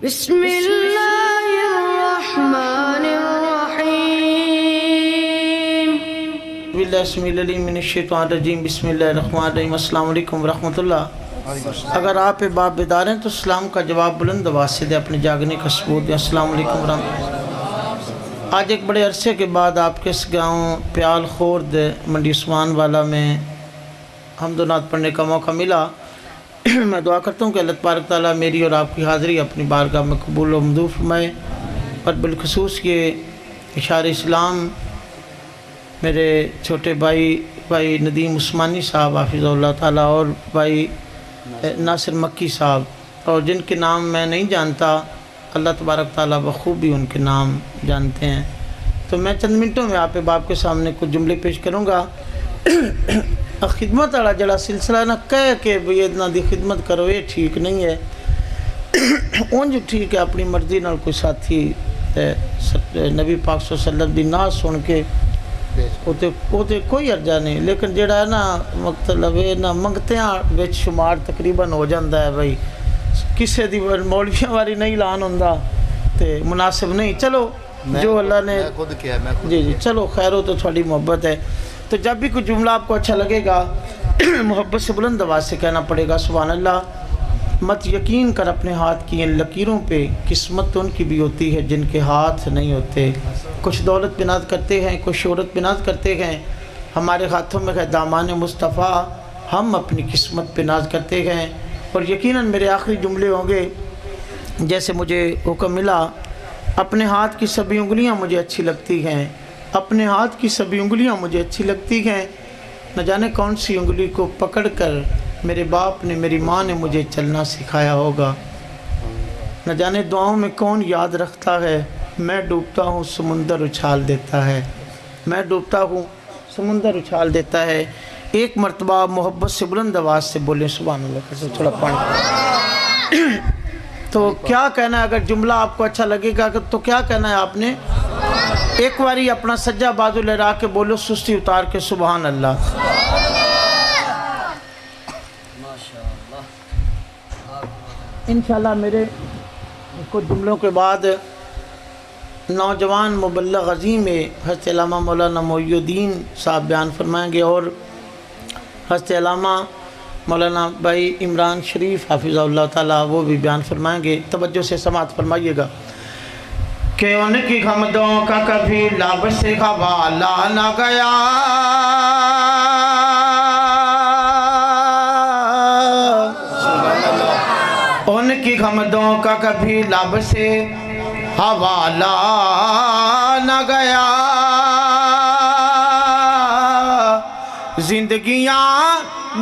بسم اللہ الرحمن الرحیم من الشیطان الرجیم بسم اللہ الرحمن الرحیم۔ السلام علیکم ورحمۃ اللہ۔ اگر آپ باب بیدار ہیں تو اسلام کا جواب بلند آواز سے دیں، اپنے جاگنے کا ثبوت دیں۔ السلام علیکم ورحمۃ اللہ۔ آج ایک بڑے عرصے کے بعد آپ کے اس گاؤں پیال خورد منڈی عثمان والا میں حمد و نعت پڑھنے کا موقع ملا۔ میں دعا کرتا ہوں کہ اللہ تبارک تعالیٰ میری اور آپ کی حاضری اپنی بارگاہ میں قبول و منظور فرمائے، اور بالخصوص یہ اشار اسلام میرے چھوٹے بھائی ندیم عثمانی صاحب حافظ اللہ تعالیٰ، اور بھائی ناصر مکی صاحب، اور جن کے نام میں نہیں جانتا اللہ تبارک تعالیٰ بخوبی ان کے نام جانتے ہیں۔ تو میں چند منٹوں میں آپ باپ کے سامنے کچھ جملے پیش کروں گا۔ خدمت والا جڑا سلسلہ نہ کہہ کے بھی اتنا دی خدمت کرو، یہ ٹھیک نہیں ہے۔ اونج ٹھیک ہے اپنی مرضی نال کوئی ساتھی نبی پاک صلی اللہ علیہ وسلم دی نعت سن کے وہ کوئی ارجا نہیں، لیکن جڑا ہے نا مطلب ہے نا منگتیاں وچ شمار تقریباً ہو جاندہ ہے بھائی، کسے دی مولویاں واری نہیں لان ہوندہ تے مناسب نہیں۔ چلو جو اللہ نے جی چلو خیر ہو تو تھوڑی محبت ہے، تو جب بھی کوئی جملہ آپ کو اچھا لگے گا محبت سے بلند آواز سے کہنا پڑے گا سبحان اللہ۔ مت یقین کر اپنے ہاتھ کی ان لکیروں پہ، قسمت ان کی بھی ہوتی ہے جن کے ہاتھ نہیں ہوتے۔ کچھ دولت پہ ناز کرتے ہیں، کچھ شہرت پہ ناز کرتے ہیں، ہمارے ہاتھوں میں ہے دامان مصطفیٰ، ہم اپنی قسمت پہ ناز کرتے ہیں۔ اور یقیناً میرے آخری جملے ہوں گے جیسے مجھے حکم ملا، اپنے ہاتھ کی سبھی انگلیاں مجھے اچھی لگتی ہیں، اپنے ہاتھ کی سبھی انگلیاں مجھے اچھی لگتی ہیں، نہ جانے کون سی انگلی کو پکڑ کر میرے باپ نے میری ماں نے مجھے چلنا سکھایا ہوگا، نہ جانے دعاؤں میں کون یاد رکھتا ہے، میں ڈوبتا ہوں سمندر اچھال دیتا ہے، میں ڈوبتا ہوں سمندر اچھال دیتا ہے۔ ایک مرتبہ محبت سے بلند آواز سے بولیں سبحان اللہ، کیسے تھوڑا پانی۔ تو کیا کہنا ہے، اگر جملہ آپ کو اچھا لگے گا تو کیا کہنا ہے آپ نے؟ ایک باری اپنا سجا بازو لہرا کے بولو سستی اتار کے سبحان اللہ۔ انشاءاللہ میرے کچھ جملوں کے بعد نوجوان مبلغ عظیم حضرت علامہ مولانا محی الدین صاحب بیان فرمائیں گے، اور حضرت علامہ مولانا بھائی عمران شریف حافظ اللہ تعالیٰ وہ بھی بیان فرمائیں گے۔ توجہ سے سماعت فرمائیے گا کہ ان کی حمدوں کا کبھی لب سے حوالہ نہ گیا، ان کی حمدوں کا کبھی لب سے حوالہ نہ گیا، زندگیاں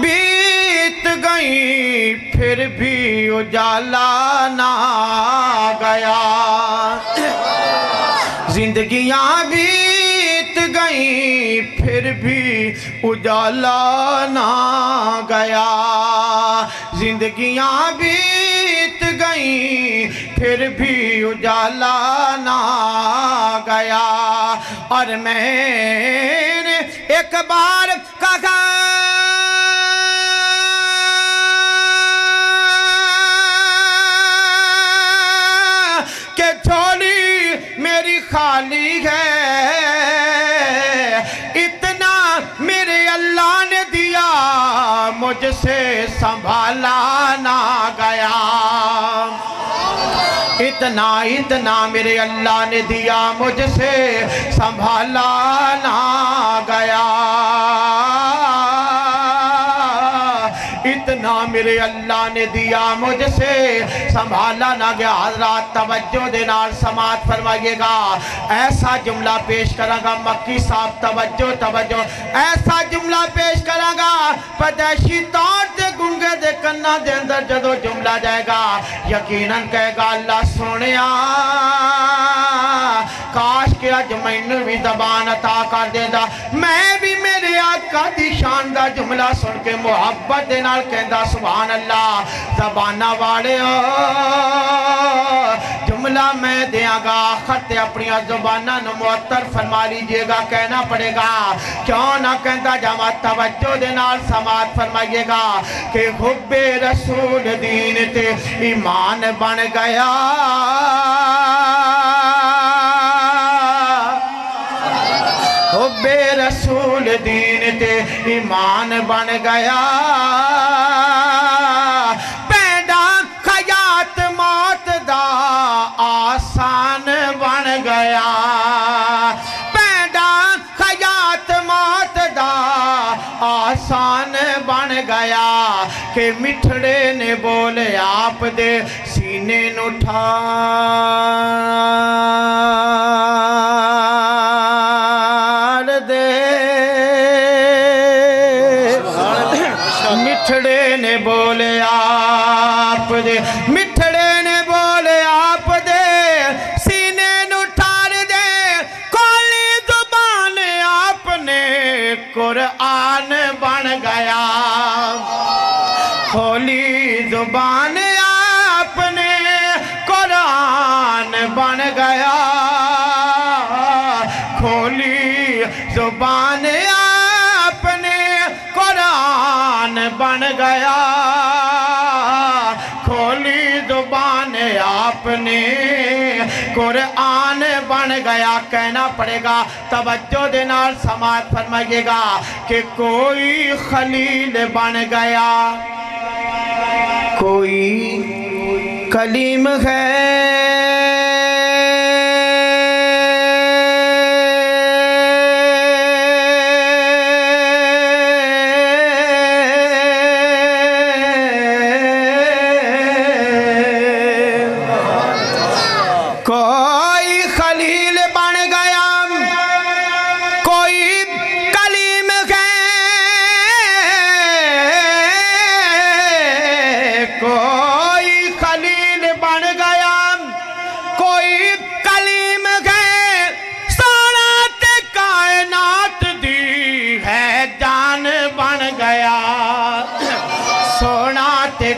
بیت گئیں پھر بھی اجالا نہ گیا، زندگیاں بیت گئیں پھر بھی اجالا نہ گیا، زندگیاں بیت گئیں پھر بھی اجالا نہ گیا۔ اور میں نے ایک بار کہا کہ جھولی میری خالی ہے، اتنا میرے اللہ نے دیا مجھ سے سنبھالا نہ گیا، اتنا میرے اللہ نے دیا مجھ سے سنبھالا نہ گیا، اتنا میرے اللہ نے دیا مجھ سے سنبھالا نہ گیا۔ حضرات توجہ دے نال سماعت فرمائیے گا، ایسا جملہ پیش کروں گا مکی صاحب، توجہ ایسا جملہ پیش کروں گا پدیشی طور تے گنگے دے کنہ دے اندر جدو جملہ جائے گا یقیناً کہے گا اللہ سونیا کاش کہ اج مینوں بھی زبان عطا کر دیندا، میں بھی میرے آقا دی شان دا جملہ سن کے محبت دے نال کہندا سبحان اللہ۔ زبانہ والے جملہ مولا میں دیاں گا خط اپنی زبانہ نموتر فرما لیجئے گا کہنا پڑے گا کیوں نہ کہتا جماعت توجہ دے نال سماعت فرمائیے گا کہ حب رسول دین تے ایمان بن گیا حب رسول دین تے ایمان بن گیا پیدا خیات موت دا آسان بن گیا پیدا خیات موت دا آسان بن گیا کہ مٹھڑے نے بولے آپ دے سینے نٹھا مٹھڑے نے بولے آپ دے مٹھڑے نے بولے آپ دے سینے نٹھار دے کھولی زبان آپ نے قرآن بن گیا کھولی زبان آپ نے قرآن بن گیا کھولی زبان آپ نے قرآن بن گیا کھولی زبان آپ نے قرآن بن گیا کہنا پڑے گا توجہ دے نال سماعت فرمائیے گا کہ کوئی خلیل بن گیا کوئی کلیم ہے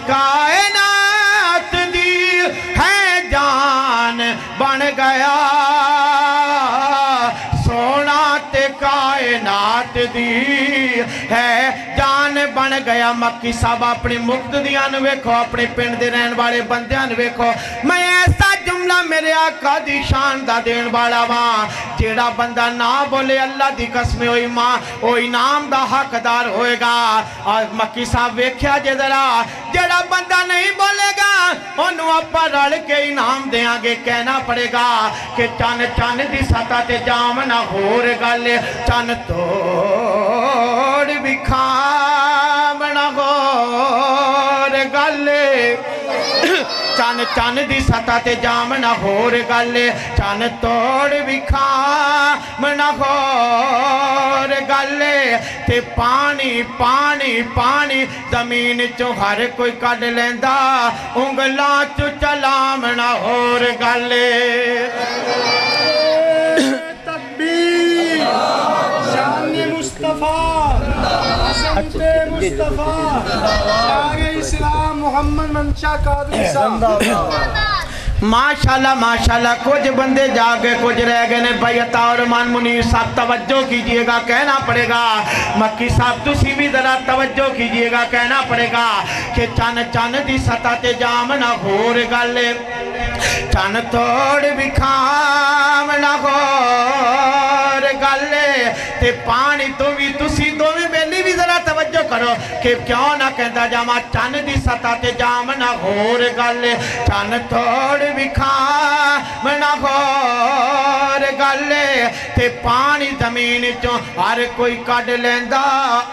کائنات دی ہے جان بن گیا سونا تے کائنات دی ہے جان بن گیا مکی صاحب اپنی مقتدیاں نو ویکھو اپنے پنڈ دے رہن والے بندیاں نو ویکھو میں ایسا جملہ میرے آقا دی شان دا دین والا ماں جیڑا بندہ نہ بولے اللہ دی قسم ہوئی ماں وہ انعام دا حقدار ہوئے گا اور مکی صاحب ویکھیا جے ذرا جیڑا بندہ نہیں بولے گا انہوں اپا رل کے انعام دیاں گے کہنا پڑے گا کہ چان چان دی سطح تے جام نہ ہور گلے چان توڑ بھی کھام نہ ہور گلے چان چان دی سطح تے جام نہ ہور گلے چان توڑ بھی کھام نہ ہور گلے تے پانی پانی پانی زمین چو ہر کوئی کڈ لیندا انگلاں چو چلام نہ ہور گلے تکبیر شان مصطفیٰ حضرت مصطفیٰ شاہ اسلام محمد منشا قادری صاحب ماشاءاللہ کچھ بندے جاگے کچھ رہ گئے نے بھائی عطا اور مان منیر صاحب توجہ کیجئے گا کہنا پڑے گا مکی صاحب تسی بھی ذرا توجہ کیجئے گا کہنا پڑے گا کہ چان چان دی سطح تے جام نہ ہور گلے چان توڑ بھی کھام نہ ہور گلے تے پانی تو بھی تسی دو بھی بیلی بھی ذرا توجہ کرو کہ کیوں نہ کہتا جاما چان دی سطح تے جام نہ ہور گلے چان توڑ بھی کھام نہ ہور گلے تے پانی زمین چو ہر کوئی کڈ لیندا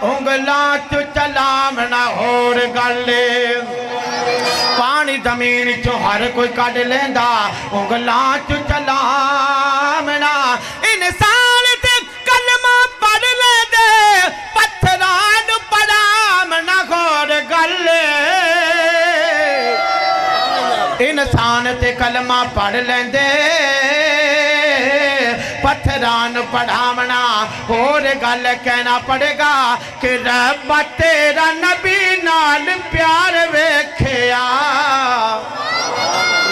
انگلاں چو چلام نہ ہور گلے پانی زمین چو ہر کوئی کڈ لیندا انگلاں چو چلام نہ انسان تے کلمہ پڑھ لے دے پتھران پڑام نہ ہور گلے انسان تے کلمہ پڑھ لیندے پتھران پڑھامنا اور گل کہنا پڑے گا کہ رب تیرا نبی نال پیار ویکھیا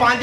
5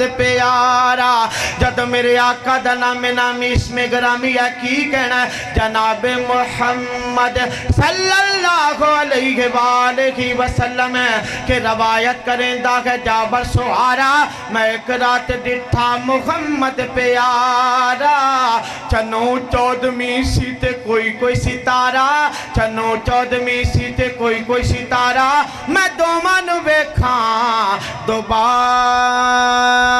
محمد پیارا جد میرے آقا دا نام نامی اسم گرامی ہے کی کہنا ہے جناب محمد صلی اللہ علیہ وآلہ وسلم کہ روایت کریں دا کہ جابر سہارا میں ایک رات ڈٹھا محمد پیارا چنوں چودھویں سیتے کوئی ستارہ چنوں چودھویں سیتے کوئی ستارہ میں دومان ویکھاں دوبارہ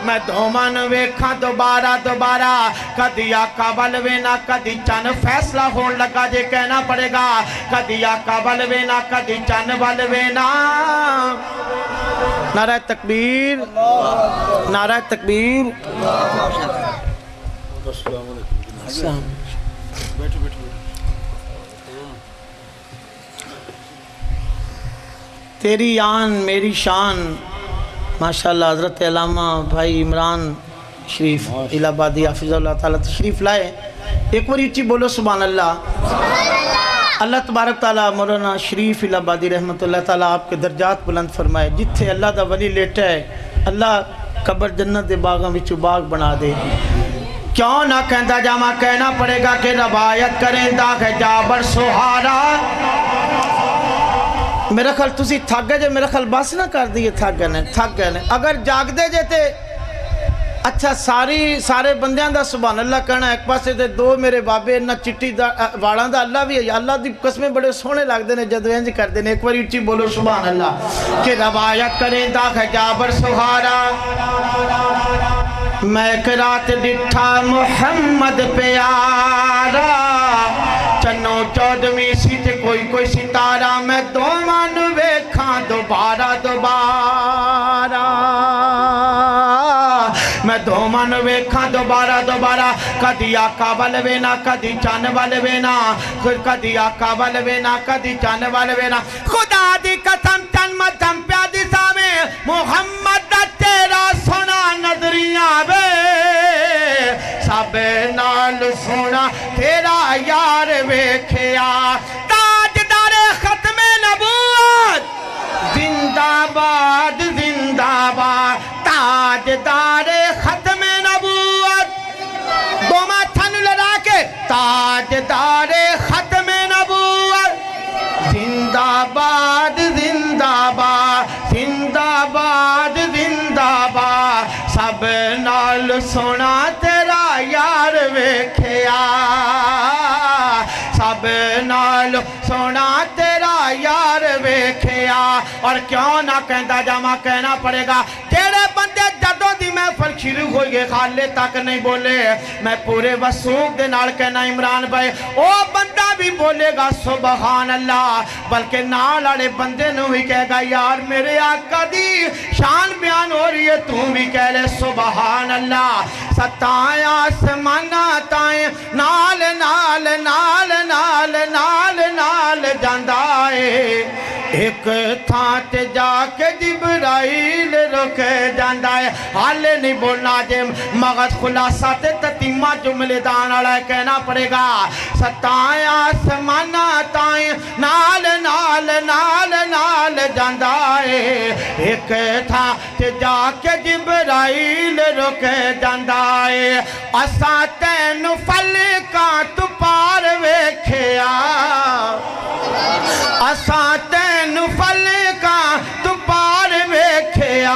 میں دومان ویکھاں دوبارہ کدی آقا بلوینا کدی چن فیصلہ ہون لگا جے کہنا پڑے گا کدی آقا بلوینا کدی چن بلوینا نعرہ تکبیر نعرہ تکبیر السلام تیری آن میری شان ماشاءاللہ حضرت علامہ بھائی عمران شریف الہ آبادی حافظ اللہ تعالیٰ تشریف لائے ایک بار اچھی بولو سبحان اللہ اللہ تبارک تعالیٰ مولانا شریف الہ آبادی رحمت اللہ تعالیٰ آپ کے درجات بلند فرمائے جتھے اللہ دا ولی لیٹا ہے اللہ قبر جنت دے باغاں وچوں باغ بنا دے کیوں نہ کہندا جاما کہنا پڑے گا کہ روایت کریں دا کہ جابر سہارا میرا خیال تسی تھک گئے جے میرا خیال بس نہ کر دیئے تھک گئے نے اگر جاگ دے جے تے اچھا سارے بندیاں دا سبحان اللہ کہنا ایک پاسے دے دو میرے بابے نہ چٹی واڑاں دا اللہ بھی ہے اللہ دی قسمیں بڑے سونے لگ دے نے جدو انج کر دے نے ایک بار اچھی بولو سبحان اللہ کہ روایت کریں دا کہ جابر سہارا میں ایک رات ڈٹھا محمد پیارا چنوں چودھویں سیتے کوئی ستارہ میں دومان ویکھاں دوبارہ میں دومان ویکھاں دوبارہ کدی آقا بلوینا کدی چان بلوینا کدی آقا بلوینا کدی چان بلوینا خدا دی قسم چن مدم پیادی سامے محمد دا تیرا سونا نظریاں بے سب نال سونا تیرا یار ویکھیا تاجدار ختم نبوت زندہ باد تاجدار ختم نبوت دو ماتھن لڑا کے تاجدار ختم نبوت زندہ باد سب نال سونا تیرا یار ویکھیا سب نال سونا تیرا یار ویکھیا اور کیوں نہ کہندا جاما کہنا پڑے گا تیرے بندے جدوں دی محفل شروع ہوئی گے خالے تک نہیں بولے میں پورے وسوق دے نال کہنا عمران بھائی او بندہ بھی بولے گا سبحان اللہ بلکہ نال آڑے بندے نو ہی کہے گا یار میرے آقا دی شان بیان ہو رہی ہے تو بھی کہہ لے سبحان اللہ ستائیں آسمانہ تائیں نال جاندائے ایک تھانتے جا کے جبرائیل رکھے جاندائے حالے نہیں بولنا جے مغز خلاصہ تے تتیمہ جملے دانا کہنا پڑے گا ستائیں آسمانہ تائیں نال جاندائے ایک تھانتے جا کے جبرائیل رکھے جاندائے اساں تین فلکاں تو پار ویکھیا اساں تین فلکاں تو پار ویکھیا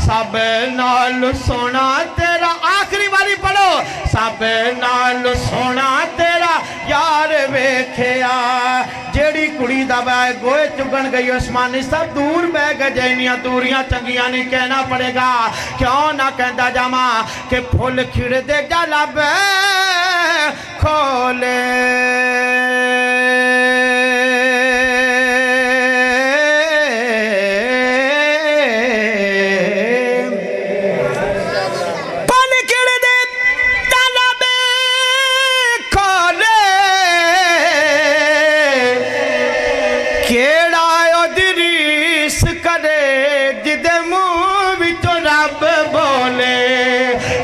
سب نال سونا تیرا آخری باری پڑھو سب نال سونا تیرا یار ویکھیا جیڑی کڑی دا بائے گوئے چگن گئی عثمانی سب دور بے گئے جینیاں دوریاں چنگیاں نہیں کہنا پڑے گا کیوں نہ کہندا جاما کہ پھول کھڑ دے جالا بے کھولے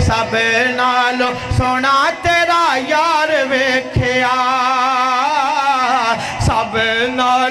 سب نال سونا تیرا یار ویکھیا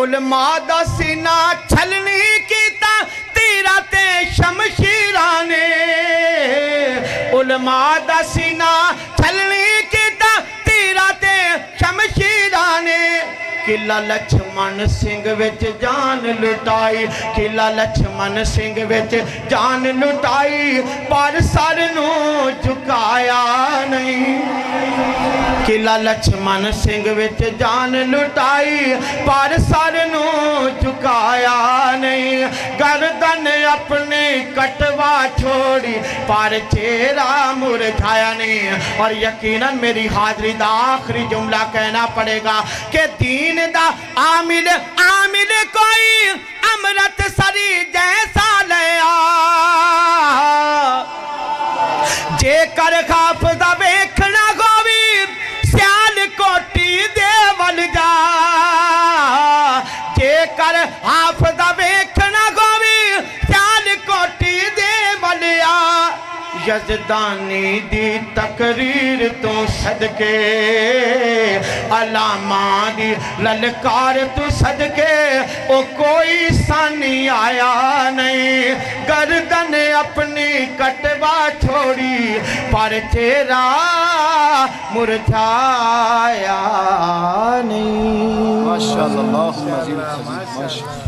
علماء دا سینہ چھلنی کیتا تیرا تے شمشیراں نے علماء دا سینہ چھلنی کیتا تیرا تے شمشیراں نے قلعہ لچھمن سنگھ وچ جان لٹائی قلعہ لچھمن سنگھ وچ جان لٹائی پر سر نو جھکایا نہیں قلعہ لچھمن سنگھ وچ جان لٹائی پر سر نو جھکایا نہیں گردن اپنی کٹوا چھوڑی پر چہرہ مرجھایا نہیں اور یقیناً میری حاضری دا آخری جملہ کہنا پڑے گا کہ دین دا عامل کوئی امرت سری جیسا لیا جے کر خوف دا ویکھنا گوی سیال کوٹی دے ول جا جے کر خوف دا ویکھنا گوی سیال کوٹی دے ول جا یزدانی دی تقریر تو صدقے علامہ دی للکار تو صدقے او کوئی سانی آیا نہیں گردن اپنی کٹوا چھوڑی پر چہرہ مرجھایا نہیں ماشاءاللہ، اللہم عزیز، ماشاءاللہ